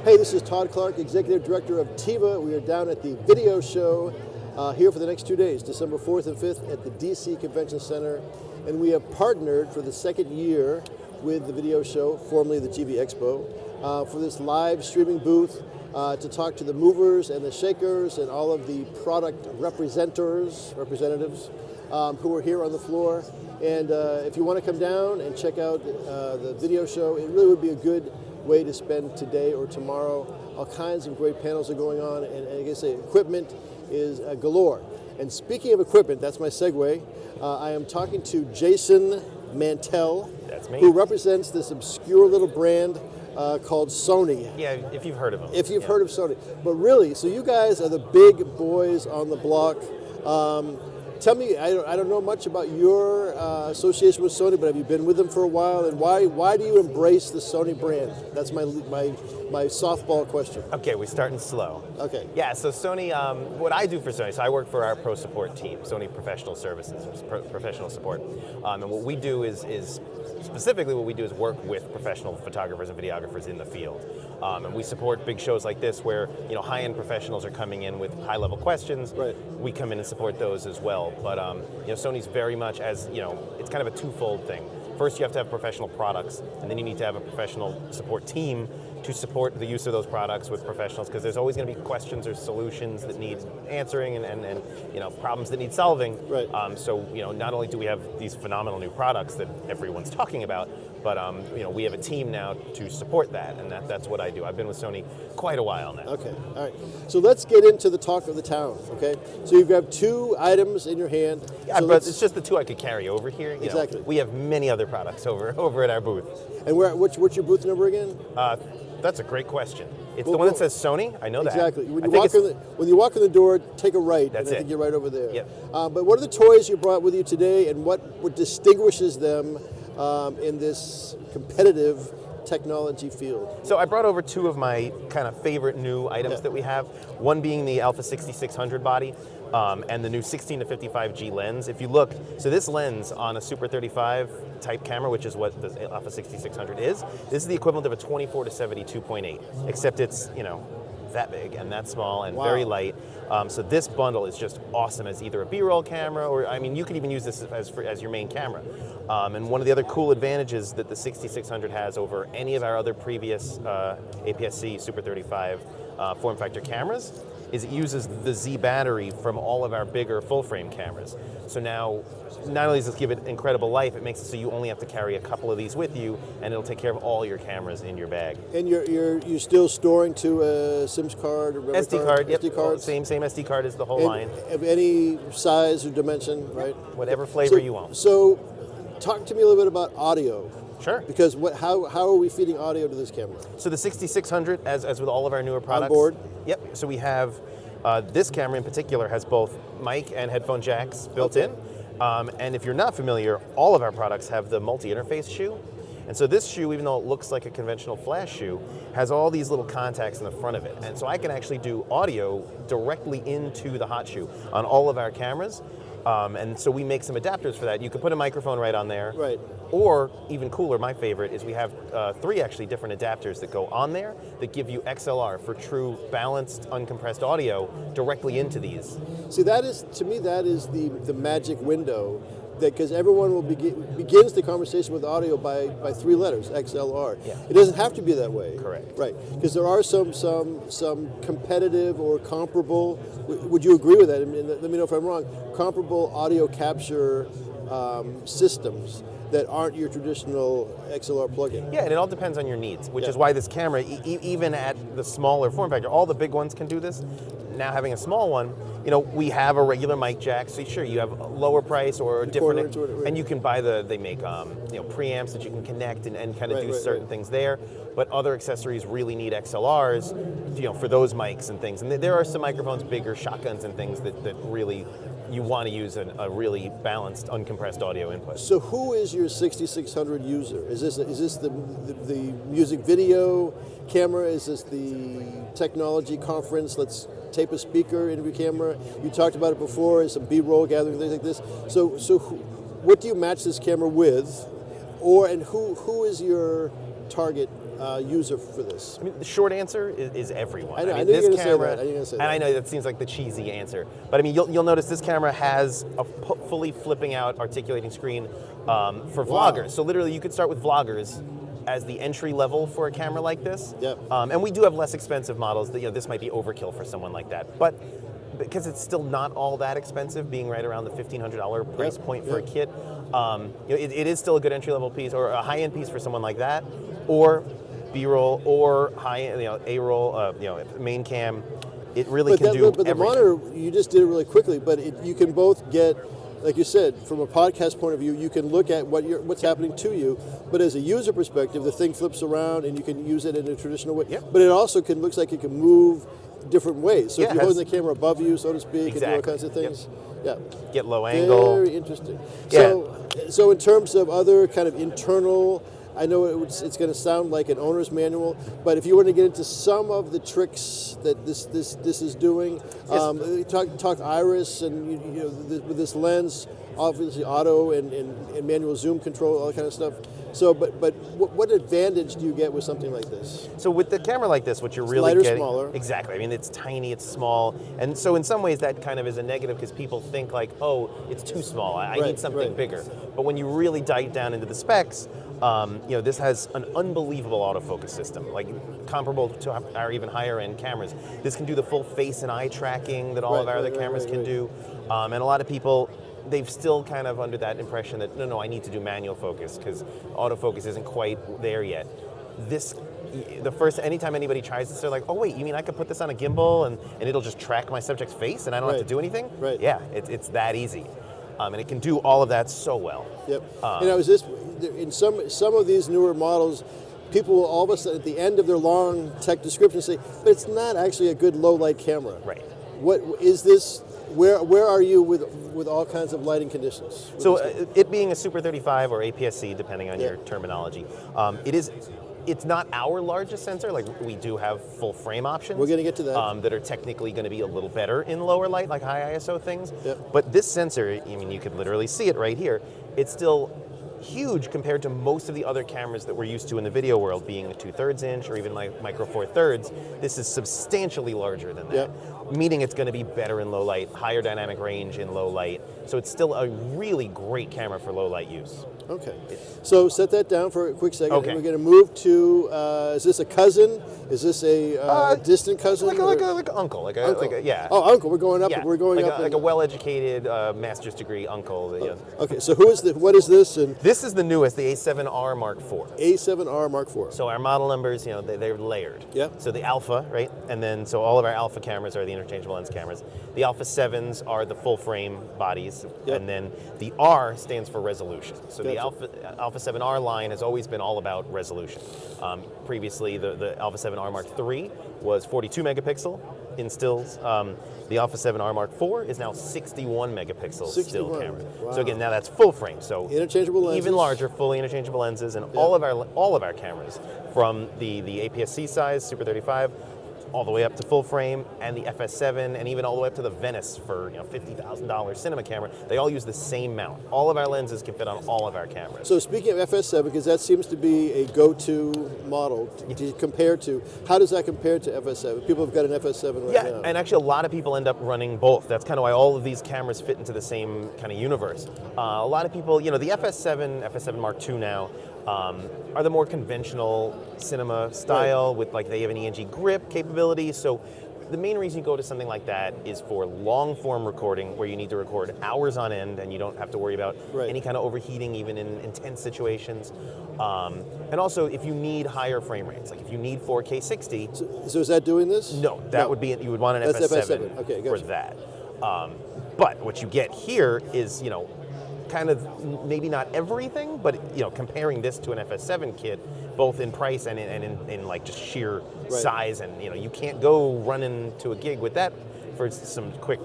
Hey, this is Todd Clark, Executive Director of TIVA. We are down at the video show here for the next 2 days, December 4th and 5th at the DC Convention Center. And we have partnered for the second year with the video show, formerly the TV Expo, for this live streaming booth to talk to the movers and the shakers and all of the product representatives who are here on the floor. And if you want to come down and check out the video show, it really would be a good way to spend today or tomorrow. All kinds of great panels are going on, and like I say, equipment is galore. And speaking of equipment, that's my segue. I am talking to Jason Mantell, That's me. who represents this obscure little brand called Sony. Yeah, if you've heard of them. If you've heard of Sony. But really, so you guys are the big boys on the block. Tell me, I don't know much about your association with Sony, but have you been with them for a while? And why do you embrace the Sony brand? That's my softball question. Okay, we're starting slow. Okay. Yeah, so Sony, what I do for Sony, so I work for our pro support team, Sony Professional Services, professional support. And what we do is specifically what we do is work with professional photographers and videographers in the field. And we support big shows like this where, high-end professionals are coming in with high-level questions. Right. We come in and support those as well. But, Sony's very much it's kind of a twofold thing. First, you have to have professional products, and then you need to have a professional support team to support the use of those products with professionals, because there's always going to be questions or solutions that need answering and problems that need solving. Right. So not only do we have these phenomenal new products that everyone's talking about, but we have a team now to support that, and that's what I do. I've been with Sony quite a while now. Okay, all right. So let's get into the talk of the town, okay? So you've got two items in your hand. Yeah, so but it's just the two I could carry over here. Exactly. We have many other products over at our booth. And what's your booth number again? That's a great question. It's the one that says Sony. I know that. Exactly. When you walk in the door, take a right. That's and I think you're right over there. Yep. But what are the toys you brought with you today, and what distinguishes them in this competitive technology field? So I brought over two of my kind of favorite new items that we have. One being the Alpha 6600 body. And the new 16 to 55G lens. If you look, so this lens on a Super 35 type camera, which is what the Alpha 6600 is, this is the equivalent of a 24 to 72.8, except it's, that big and that small and very light. So this bundle is just awesome as either a B-roll camera or, you could even use this as your main camera. And one of the other cool advantages that the 6600 has over any of our other previous APS-C Super 35 form factor cameras is it uses the Z battery from all of our bigger full frame cameras. So now, not only does this give it incredible life, it makes it so you only have to carry a couple of these with you, and it'll take care of all your cameras in your bag. And you're still storing to a SIMS card or SD card, yep. SD cards? Same SD card as the whole line. Of any size or dimension, right? Whatever flavor you want. So, talk to me a little bit about audio. Sure. Because how are we feeding audio to this camera? So the 6600, as with all of our newer products. On board? Yep. So we have, this camera in particular has both mic and headphone jacks built in. And if you're not familiar, all of our products have the multi-interface shoe. And so this shoe, even though it looks like a conventional flash shoe, has all these little contacts in the front of it. And so I can actually do audio directly into the hot shoe on all of our cameras. And so we make some adapters for that. You can put a microphone right on there. Right. Or, even cooler, my favorite, is we have three actually different adapters that go on there that give you XLR for true balanced, uncompressed audio directly into these. See, to me, that is the magic window, because everyone begins the conversation with audio by three letters, XLR. Yeah. It doesn't have to be that way. Correct. Right, because there are some competitive or comparable, would you agree with that? I mean, let me know if I'm wrong, comparable audio capture systems that aren't your traditional XLR plug-in. Yeah, and it all depends on your needs, which is why this camera, even at the smaller form factor, all the big ones can do this. Now having a small one, we have a regular mic jack, so sure, you have a lower price or a different, and you can buy they make preamps that you can connect and kind of do certain things there. But other accessories really need XLRs, for those mics and things. And there are some microphones, bigger shotguns and things that really you want to use a really balanced, uncompressed audio input. So who is your 6600 user? Is this the music video camera? Is this the technology conference? Let's tape a speaker, interview camera. You talked about it before, some B-roll gathering, things like this. So what do you match this camera with? And who is your target user for this? I mean, the short answer is everyone. I know, mean, I knew you were this gonna say camera, that. I knew you were gonna say and that. I know that seems like the cheesy answer, but I mean, you'll notice this camera has a fully flipping out articulating screen for vloggers. So literally, you could start with vloggers as the entry level for a camera like this. Yep. And we do have less expensive models that, this might be overkill for someone like that, but because it's still not all that expensive, being right around the $1,500 price point for a kit, it is still a good entry level piece or a high end piece for someone like that, or B-roll or high, A-roll, main cam. It really can do But everything. the monitor, you just did it really quickly, but you can both get, like you said, from a podcast point of view, you can look at what's happening to you, but as a user perspective, the thing flips around and you can use it in a traditional way. Yep. But it also looks like it can move different ways. So Yeah, if you're holding the camera above you, so to speak, and do all kinds of things. Yep. Yeah. Get low angle. Very interesting. Yeah. So in terms of other kind of internal, I know it's going to sound like an owner's manual, but if you want to get into some of the tricks that this is doing, talk iris and with this lens, obviously auto and manual zoom control, all that kind of stuff. So, but what advantage do you get with something like this? So with the camera like this, what you're really lighter, getting, smaller. Exactly. I mean, it's tiny, it's small, and so in some ways that kind of is a negative because people think like, oh, it's too small. I need something bigger. But when you really dive down into the specs, this has an unbelievable autofocus system, like comparable to our even higher end cameras. This can do the full face and eye tracking that all of our other cameras can do, and a lot of people, they've still kind of under that impression that, no, I need to do manual focus because autofocus isn't quite there yet. Anytime anybody tries this, they're like, oh wait, you mean I could put this on a gimbal and it'll just track my subject's face and I don't have to do anything? Right. Yeah, it's that easy. And it can do all of that so well. Yep. In some of these newer models, people will all of a sudden at the end of their long tech description say, but it's not actually a good low light camera. Right. What is this? Where are you with all kinds of lighting conditions? So it being a Super 35 or APS-C, depending on your terminology, it's not our largest sensor. Like we do have full frame options. We're going to get to that. That are technically going to be a little better in lower light, like high ISO things. Yep. But this sensor, I mean, you could literally see it right here. It's still huge compared to most of the other cameras that we're used to in the video world, being a 2/3 inch or even like micro 4/3. This is substantially larger than that, meaning it's going to be better in low light, higher dynamic range in low light. So it's still a really great camera for low light use. Okay. So set that down for a quick second. Okay. We're going to move to, is this a cousin? Is this a distant cousin? Like an uncle. Like a, yeah. Oh, uncle. We're going up. Yeah. We're going like up. Like a well-educated master's degree uncle. Okay. So what is this? And this is the newest, the A7R Mark IV. A7R Mark IV. So our model numbers, they're layered. Yeah. So the Alpha, right? And then, so all of our Alpha cameras are the interchangeable lens cameras. The Alpha 7s are the full frame bodies. Yep. And then the R stands for resolution. So the Gotcha. Alpha 7R line has always been all about resolution. Previously, the Alpha 7R Mark III was 42 megapixel in stills. The Alpha 7R Mark IV is now 61 megapixel still camera. Wow. So again, now that's full frame. So interchangeable lenses. even larger, fully interchangeable lenses, and all of our cameras, from the APS-C size Super 35, all the way up to full frame, and the FS7, and even all the way up to the Venice for $50,000 cinema camera. They all use the same mount. All of our lenses can fit on all of our cameras. So speaking of FS7, because that seems to be a go-to model to compare to, how does that compare to FS7? People have got an FS7 right now. And actually a lot of people end up running both. That's kind of why all of these cameras fit into the same kind of universe. A lot of people, the FS7 Mark II now, are the more conventional cinema style with they have an ENG grip capability. So the main reason you go to something like that is for long form recording where you need to record hours on end and you don't have to worry about any kind of overheating even in intense situations. And also if you need higher frame rates, like if you need 4K 60. So is that doing this? No, that would be, you would want an FS7 okay, for that. But what you get here is, kind of maybe not everything, but comparing this to an FS7 kit, both in price and in like just sheer size, and you can't go running to a gig with that for some quick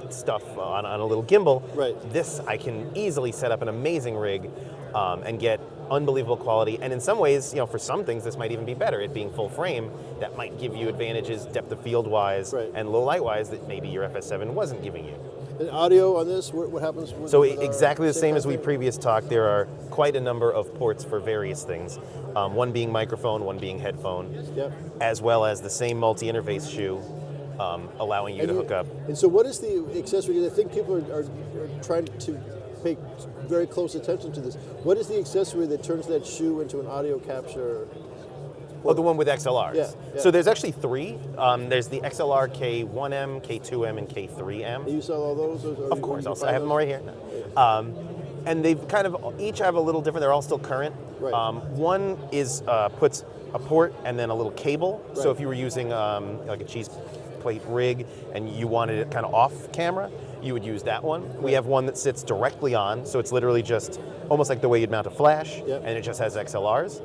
stuff on a little gimbal. Right. This I can easily set up an amazing rig and get unbelievable quality, and in some ways, for some things this might even be better. It being full frame, that might give you advantages depth of field wise and low light wise that maybe your FS7 wasn't giving you. And audio on this, what happens? So with exactly the same as we thing? previous talked, there are quite a number of ports for various things. One being microphone, one being headphone, Yep. as well as the same multi-interface shoe, allowing you to hook up. And so what is the accessory? I think people are trying to pay very close attention to this. What is the accessory that turns that shoe into an audio capture? Oh, the one with XLRs. Yeah, yeah. So there's actually three. There's the XLR K1M, K2M, and K3M. You sell all those? Or Of course, I have them more. right here. And they've kind of each have a little different. They're all still current. Right. One is puts a port and then a little cable. Right. So if you were using like a cheese plate rig and you wanted it kind of off camera, you would use that one. We have one that sits directly on, so it's literally just almost like the way you'd mount a flash, Yep. and it just has XLRs.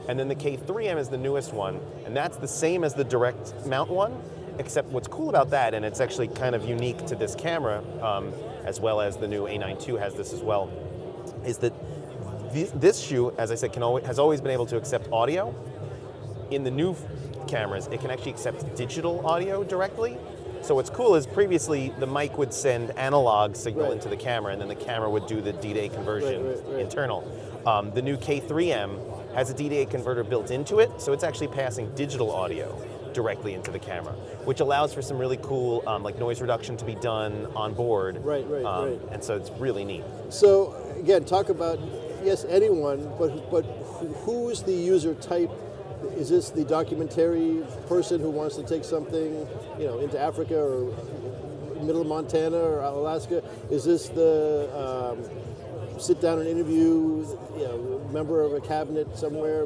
And then the K3M is the newest one, and that's the same as the direct mount one, except what's cool about that, and it's actually kind of unique to this camera, as well as the new A9 II has this as well, is that this shoe, as I said, has always been able to accept audio. In the new cameras, it can actually accept digital audio directly. So what's cool is previously the mic would send analog signal Right. into the camera, and then the camera would do the D-Day conversion Right. internal. The new K3M has a D-Day converter built into it, so it's actually passing digital audio directly into the camera, which allows for some really cool like noise reduction to be done on board. Right. And so it's really neat. So again, talk about, yes, anyone, but who's the user type? Is this the documentary person who wants to take something, into Africa or middle of Montana or Alaska? Is this the sit down and interview, member of a cabinet somewhere?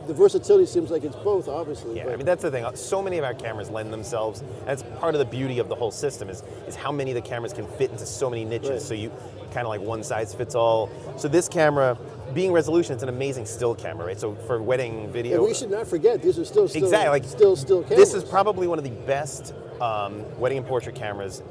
The versatility seems like it's both, obviously. Yeah, but- I mean, that's the thing. So many of our cameras lend themselves, and that's part of the beauty of the whole system is how many of the cameras can fit into so many niches. Right. So you kind of like one size fits all. So this camera, being resolution, it's an amazing still camera, right? So for wedding video. Yeah, we should not forget these are still Exactly, like, still cameras. This is probably one of the best wedding and portrait cameras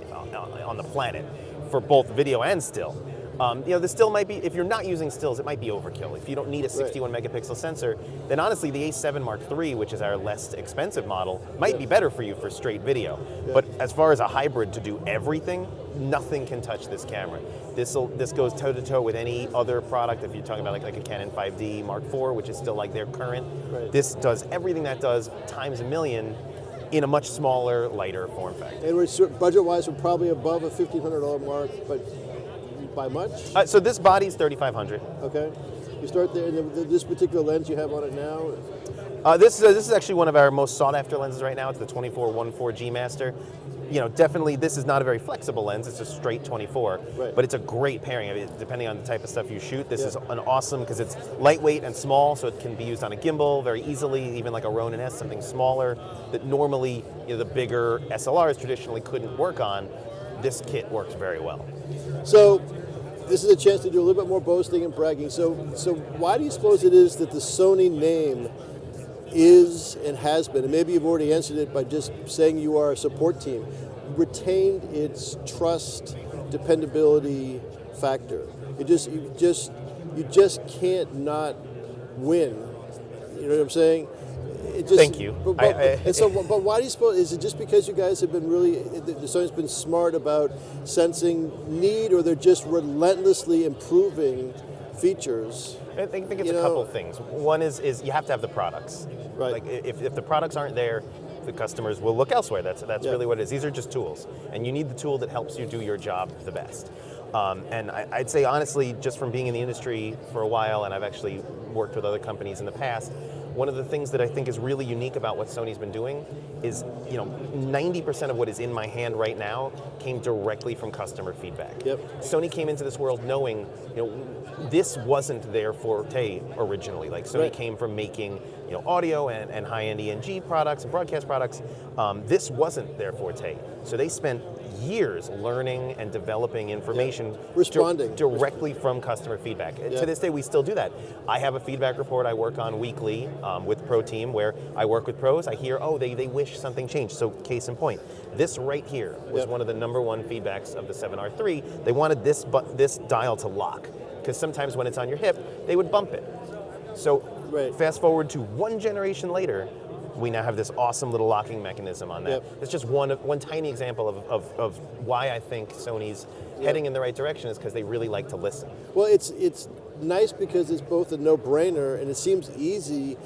on the planet for both video and still. The still might be, if you're not using stills, it might be overkill. If you don't need a 61 megapixel sensor, then honestly the A7 Mark III, which is our less expensive model, might be better for you for straight video. Yeah. But as far as a hybrid to do everything, nothing can touch this camera. This goes toe to toe with any other product. If you're talking about like a Canon 5D Mark IV, which is still like their current, Right. this does everything that does times a million in a much smaller, lighter form factor. And we're budget-wise, we're probably above a $1,500 mark, but by much? So this body's $3,500. Okay. You start there, and this particular lens you have on it now. This is actually one of our most sought after lenses right now. It's the 24-1.4 G Master. Definitely this is not a very flexible lens. It's a straight 24, Right. but it's a great pairing. I mean, depending on the type of stuff you shoot, this Yeah. is an awesome because it's lightweight and small, so it can be used on a gimbal very easily. Even like a Ronin S, something smaller that normally the bigger SLRs traditionally couldn't work on. This kit works very well. So this is a chance to do a little bit more boasting and bragging. So why do you suppose it is that the Sony name is and has been, and maybe you've already answered it by just saying you are a support team, retained its trust, dependability factor? You just can't not win. You know what I'm saying? Thank you. But why do you suppose? Is it just because you guys have been Sony's been smart about sensing need, or they're just relentlessly improving features? I think it's a couple of things. One is you have to have the products. Right. Like if the products aren't there, the customers will look elsewhere. That's really what it is. These are just tools, and you need the tool that helps you do your job the best. And I'd say honestly, just from being in the industry for a while, and I've actually worked with other companies in the past, one of the things that I think is really unique about what Sony's been doing is, 90% of what is in my hand right now came directly from customer feedback. Yep. Sony came into this world knowing, this wasn't their forte originally. Like Sony Right. came from making, audio and high-end ENG products and broadcast products. This wasn't their forte. So they spent years learning and developing information Responding. directly from customer feedback. Yeah. To this day, we still do that. I have a feedback report I work on weekly with Pro Team where I work with pros. I hear, they wish something changed. So case in point, this right here was Yep. one of the number one feedbacks of the 7R3. They wanted this dial to lock because sometimes when it's on your hip, they would bump it. So Right. fast forward to one generation later, we now have this awesome little locking mechanism on that. Yep. It's just one tiny example of why I think Sony's heading in the right direction, is because they really like to listen. Well, it's nice because it's both a no-brainer and it seems easy.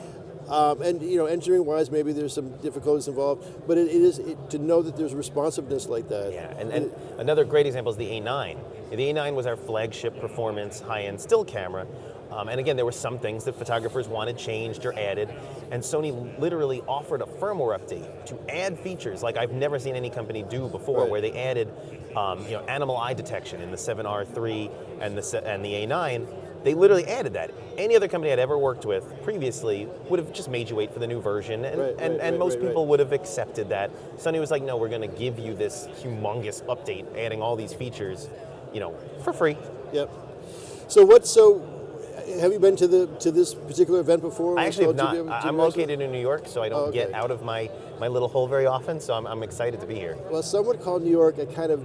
And engineering-wise, maybe there's some difficulties involved, but it is to know that there's responsiveness like that. Yeah, and another great example is the A9. The A9 was our flagship performance high-end still camera. And again, there were some things that photographers wanted changed or added, and Sony literally offered a firmware update to add features like I've never seen any company do before, right. where they added animal eye detection in the 7R3 and the A9. They literally added that. Any other company I'd ever worked with previously would have just made you wait for the new version, and most people would have accepted that. Sony was like, no, we're going to give you this humongous update, adding all these features, for free. Yep. So have you been to this particular event before? I actually have not. I'm located in New York, so I don't get out of my little hole very often, so I'm excited to be here. Well, some would call New York a kind of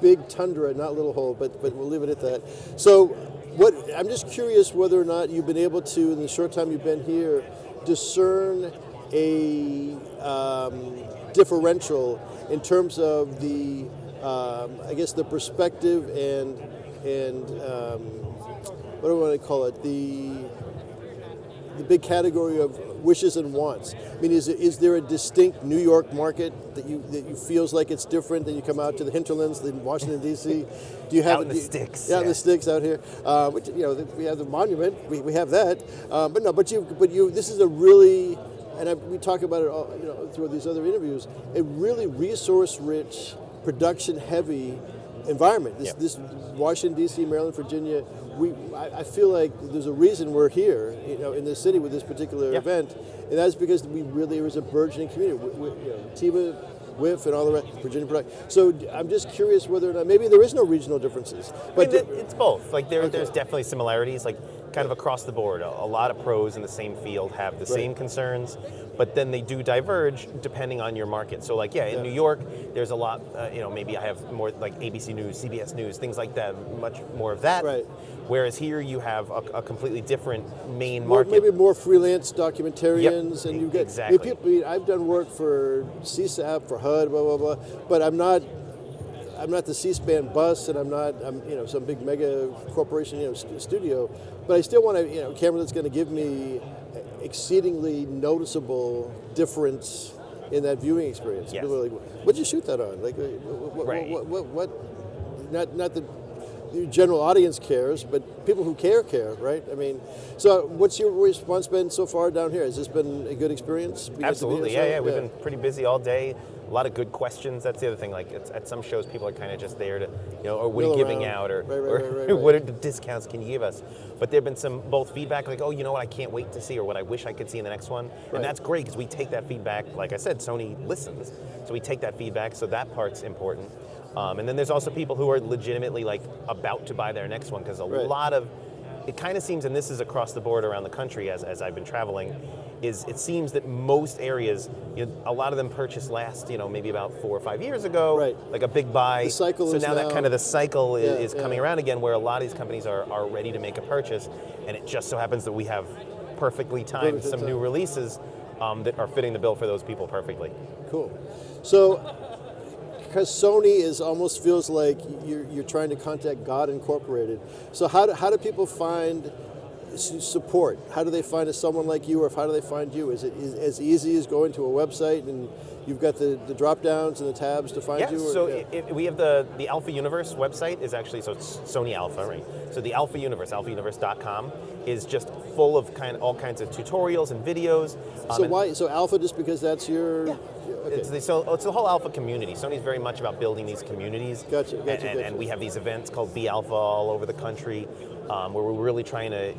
big tundra, not little hole, but we'll leave it at that. So I'm just curious whether or not you've been able to, in the short time you've been here, discern a differential in terms of the, I guess, the perspective and what do I want to call it, the big category of wishes and wants. I mean, is there a distinct New York market that you feels like it's different than you come out to the hinterlands in Washington D.C.? Do you have out in the sticks? Yeah, in the sticks out here. Which, we have the monument. We have that. But you. This is a really, and we talk about it all, through these other interviews. A really resource-rich, production-heavy environment. This Washington D.C., Maryland, Virginia. I feel like there's a reason we're here, in this city with this particular event, and that's because there was a burgeoning community. TIVA, WIF, and all the rest, Virginia Product. So I'm just curious whether or not maybe there is no regional differences. But it's both. Like there's definitely similarities, like kind of across the board. A lot of pros in the same field have the same concerns, but then they do diverge depending on your market. So in New York, there's a lot, maybe I have more like ABC News, CBS News, things like that, much more of that. Right. Whereas here you have a completely different main market. Maybe more freelance documentarians, and you get exactly. I've done work for CSAP, for HUD, blah blah blah, but I'm not the C-SPAN bus, and I'm some big mega corporation studio, but I still want a camera that's going to give me exceedingly noticeable difference in that viewing experience. Yes. People are like, what'd you shoot that on? Like, what? Not the general audience cares, but people who care, right? I mean, so what's your response been so far down here? Has this been a good experience? Absolutely, yeah. We've been pretty busy all day. A lot of good questions. That's the other thing. Like at some shows, people are kind of just there to, or what are you giving out, or what are the discounts can you give us? But there've been some both feedback, like, oh, you know what, I can't wait to see, or what I wish I could see in the next one. And that's great because we take that feedback. Like I said, Sony listens, so we take that feedback. So that part's important. And then there's also people who are legitimately like about to buy their next one, because a lot of, it kind of seems, and this is across the board around the country as I've been traveling, is it seems that most areas, a lot of them purchased last, maybe about 4 or 5 years ago, like a big buy. The cycle so is now that kind of the cycle is coming yeah. around again, where a lot of these companies are ready to make a purchase, and it just so happens that we have perfectly timed some new releases that are fitting the bill for those people perfectly. Cool. So, because Sony almost feels like you're trying to contact God Incorporated. So how do people find support? How do they find someone like you, or how do they find you? Is it as easy as going to a website and you've got the drop downs and the tabs to find you? So we have the Alpha Universe website is actually, so it's Sony Alpha, right? So the Alpha Universe, alphauniverse.com, is just full of all kinds of tutorials and videos. So Alpha, just because that's your... Yeah. Okay. It's the whole Alpha community. Sony's very much about building these communities. Gotcha. And we have these events called Be Alpha all over the country, where we're really trying to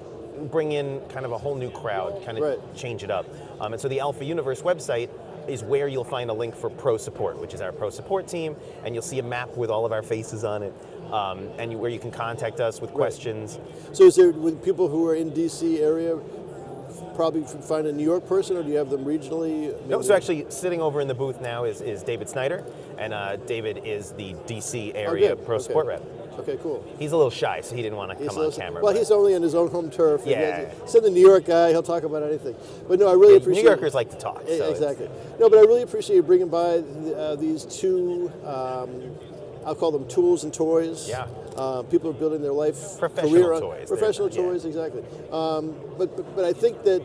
bring in kind of a whole new crowd, kind of change it up. And so the Alpha Universe website is where you'll find a link for Pro Support, which is our Pro Support team, and you'll see a map with all of our faces on it, and where you can contact us with questions. So is there, with people who are in DC area, probably find a New York person, or do you have them regionally? No, so actually sitting over in the booth now is David Snyder, and David is the DC area Pro Support rep. Okay, cool. He's a little shy, so he didn't want to come on camera. Well, but- he's only on his own home turf. Yeah. He's a New York guy. He'll talk about anything. But no, I really appreciate New Yorkers like to talk. So exactly. No, but I really appreciate you bringing by these two, I'll call them tools and toys. Yeah. People are building their life Professional career on toys. professional They're- toys, exactly. But I think that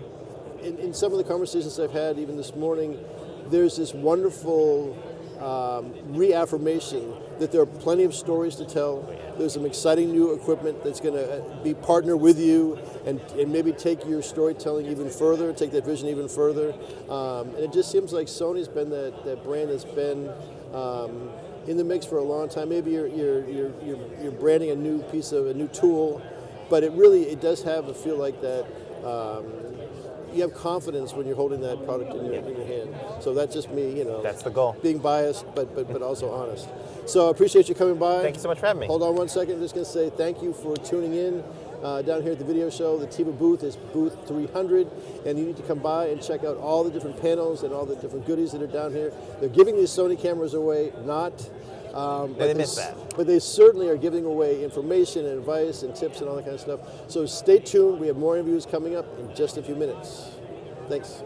in some of the conversations I've had, even this morning, there's this wonderful reaffirmation that there are plenty of stories to tell. There's some exciting new equipment that's going to be partner with you and maybe take your storytelling even further, take that vision even further. And it just seems like Sony's been that brand that's been in the mix for a long time. Maybe you're branding a new tool, but it does have a feel like that. You have confidence when you're holding that product in your hand. So that's just me, That's the goal. being biased, but also honest. So I appreciate you coming by. Thank you so much for having me. Hold on one second. I'm just going to say thank you for tuning in down here at the video show. The TIVA booth is booth 300, and you need to come by and check out all the different panels and all the different goodies that are down here. They're giving these Sony cameras away, They missed that. But they certainly are giving away information and advice and tips and all that kind of stuff. So stay tuned. We have more interviews coming up in just a few minutes. Thanks.